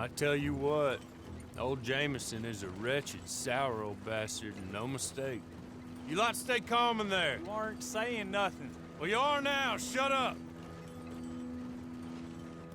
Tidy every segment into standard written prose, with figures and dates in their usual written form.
I tell you what, old Jameson is a wretched, sour old bastard, and no mistake. You lot stay calm in there. You aren't saying nothing. Well, you are now. Shut up.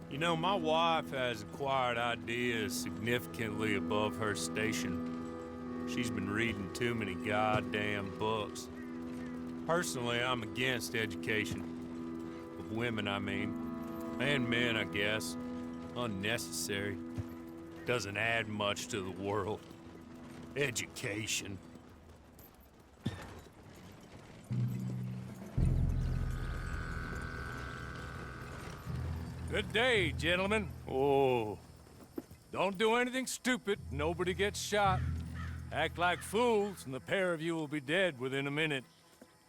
You know, my wife has acquired ideas significantly above her station. She's been reading too many goddamn books. Personally, I'm against education. Of women, I mean. And men, I guess. Unnecessary. Doesn't add much to the world. Education. Good day, gentlemen. Oh. Don't do anything stupid. Nobody gets shot. Act like fools, and the pair of you will be dead within a minute.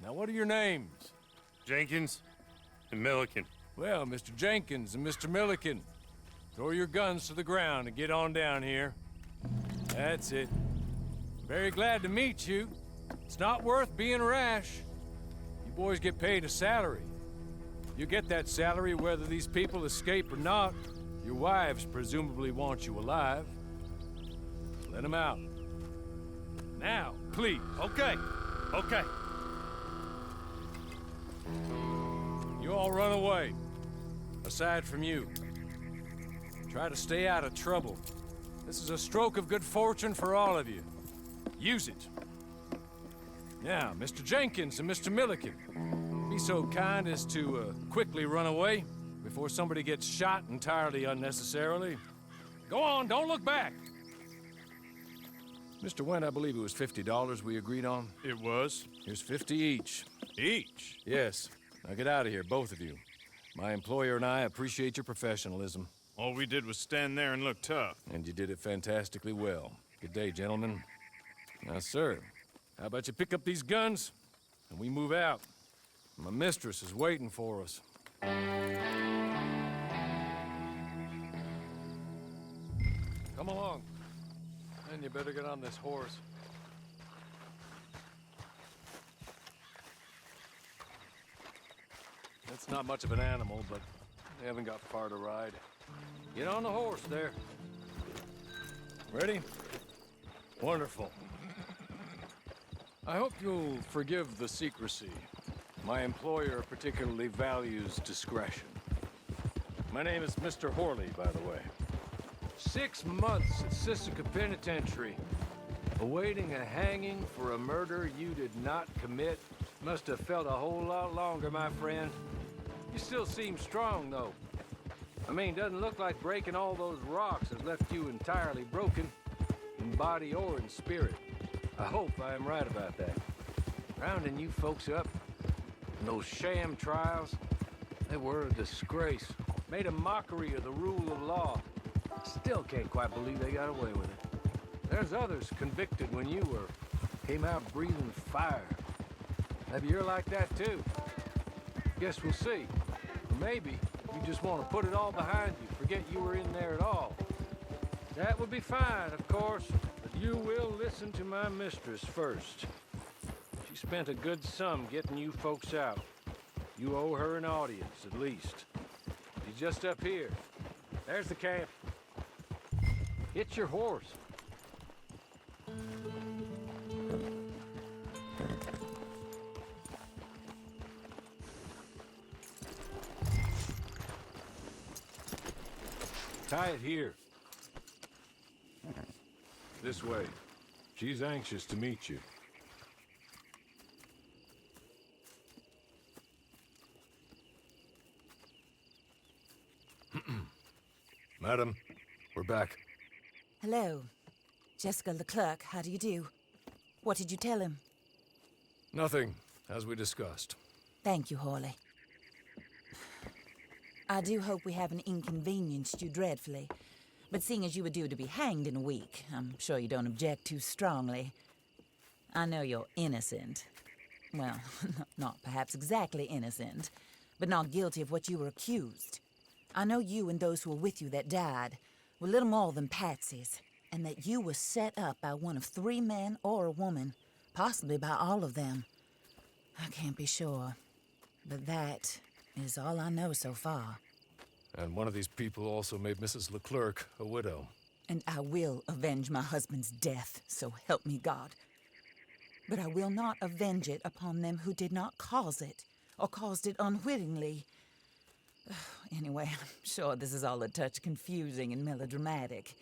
Now, what are your names? Jenkins and Milliken. Well, Mr. Jenkins and Mr. Milliken, throw your guns to the ground and get on down here. That's it. Very glad to meet you. It's not worth being rash. You boys get paid a salary. You get that salary whether these people escape or not. Your wives presumably want you alive. Let them out. Now, please. Okay. Okay. You all run away. Aside from you. Try to stay out of trouble. This is a stroke of good fortune for all of you. Use it. Now, Mr. Jenkins and Mr. Milliken, be so kind as to quickly run away before somebody gets shot entirely unnecessarily. Go on, don't look back. Mr. Wendt, I believe it was $50 we agreed on. It was. Here's 50 each. Each? Yes. Now get out of here, both of you. My employer and I appreciate your professionalism. All we did was stand there and look tough. And you did it fantastically well. Good day, gentlemen. Now, sir, how about you pick up these guns and we move out? My mistress is waiting for us. Come along. And you better get on this horse. It's not much of an animal, but we haven't got far to ride. Get on the horse there. Ready? Wonderful. I hope you'll forgive the secrecy. My employer particularly values discretion. My name is Mr. Horley, by the way. 6 months at Sisika Penitentiary, awaiting a hanging for a murder you did not commit. Must have felt a whole lot longer, my friend. You still seem strong, though. I mean, doesn't look like breaking all those rocks has left you entirely broken, in body or in spirit. I hope I am right about that. Rounding you folks up, and those sham trials, they were a disgrace. Made a mockery of the rule of law. Still can't quite believe they got away with it. There's others convicted when you were. Came out breathing fire. Maybe you're like that too. Guess we'll see. Or maybe you just want to put it all behind you, forget you were in there at all. That would be fine, of course, but you will listen to my mistress first. She spent a good sum getting you folks out. You owe her an audience, at least. She's just up here. There's the camp. Get your horse. Tie it here. This way. She's anxious to meet you. Madam, we're back. Hello. Jessica Leclerc, how do you do? What did you tell him? Nothing, as we discussed. Thank you, Horley. I do hope we haven't inconvenienced you dreadfully. But seeing as you were due to be hanged in a week, I'm sure you don't object too strongly. I know you're innocent. Well, not perhaps exactly innocent, but not guilty of what you were accused. I know you and those who were with you that died were little more than patsies, and that you were set up by one of 3 men or a woman, possibly by all of them. I can't be sure, but that is all I know so far. And one of these people also made Mrs. Leclerc a widow. And I will avenge my husband's death, so help me God. But I will not avenge it upon them who did not cause it, or caused it unwittingly. Anyway, I'm sure this is all a touch confusing and melodramatic.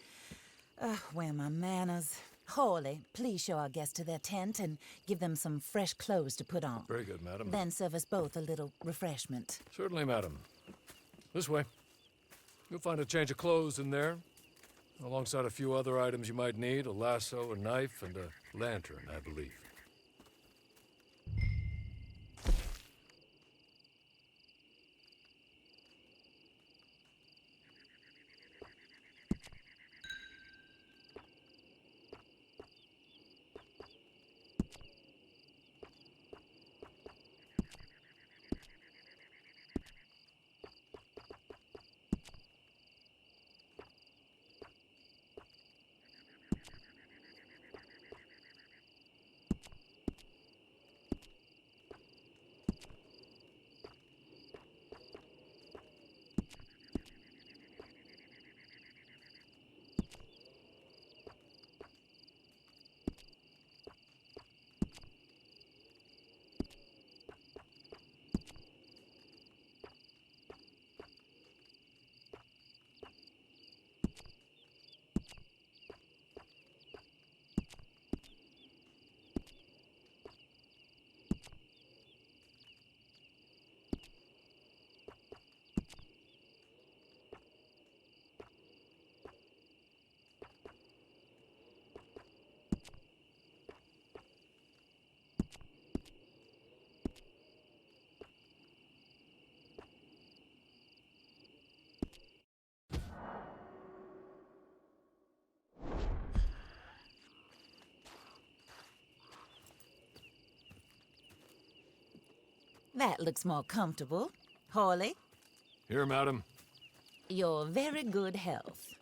Where are my manners? Hawley, please show our guests to their tent and give them some fresh clothes to put on. Very good, madam. Then serve us both a little refreshment. Certainly, madam. This way. You'll find a change of clothes in there, alongside a few other items you might need, a lasso, a knife, and a lantern, I believe. That looks more comfortable. Hawley, Here, madam. your very good health.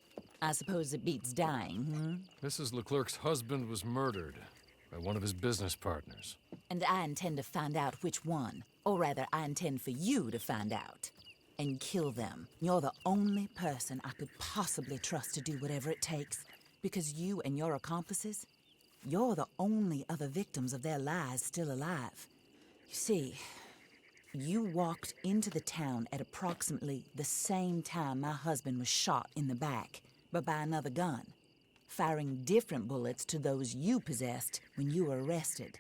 I suppose it beats dying, Mrs. Leclerc's husband was murdered by one of his business partners. And I intend to find out which one. Or rather, I intend for you to find out. And kill them. You're the only person I could possibly trust to do whatever it takes. Because you and your accomplices, you're the only other victims of their lies still alive. You see, you walked into the town at approximately the same time my husband was shot in the back, but by another gun, firing different bullets to those you possessed when you were arrested.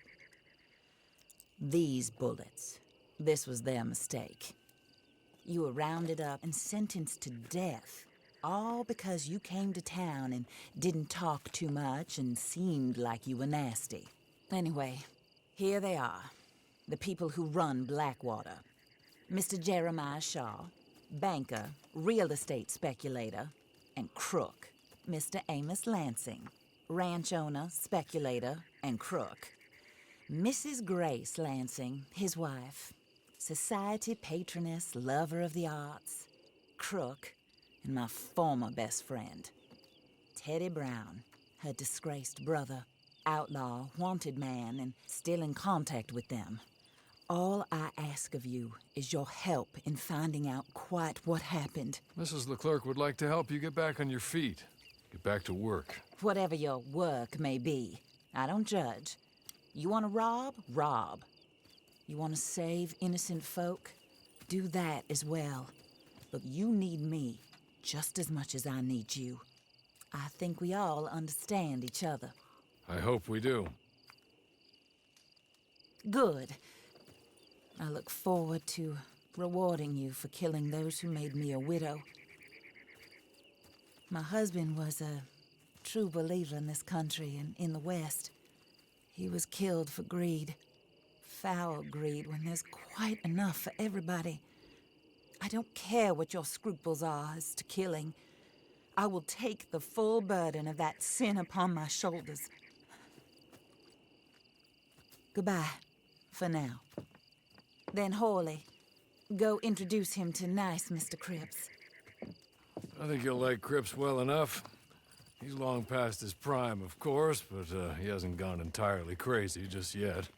These bullets, this was their mistake. You were rounded up and sentenced to death, all because you came to town and didn't talk too much and seemed like you were nasty. Anyway, here they are. The people who run Blackwater. Mr. Jeremiah Shaw, banker, real estate speculator, and crook. Mr. Amos Lansing, ranch owner, speculator, and crook. Mrs. Grace Lansing, his wife, society patroness, lover of the arts, crook, and my former best friend. Teddy Brown, her disgraced brother, outlaw, wanted man, and still in contact with them. All I ask of you is your help in finding out quite what happened. Mrs. Leclerc would like to help you get back on your feet. Get back to work. Whatever your work may be, I don't judge. You want to rob? Rob. You want to save innocent folk? Do that as well. But you need me just as much as I need you. I think we all understand each other. I hope we do. Good. I look forward to rewarding you for killing those who made me a widow. My husband was a true believer in this country and in the West. He was killed for greed. Foul greed when there's quite enough for everybody. I don't care what your scruples are as to killing. I will take the full burden of that sin upon my shoulders. Goodbye, for now. Then Hawley, go introduce him to nice Mr. Cripps. I think you'll like Cripps well enough. He's long past his prime, of course, but he hasn't gone entirely crazy just yet.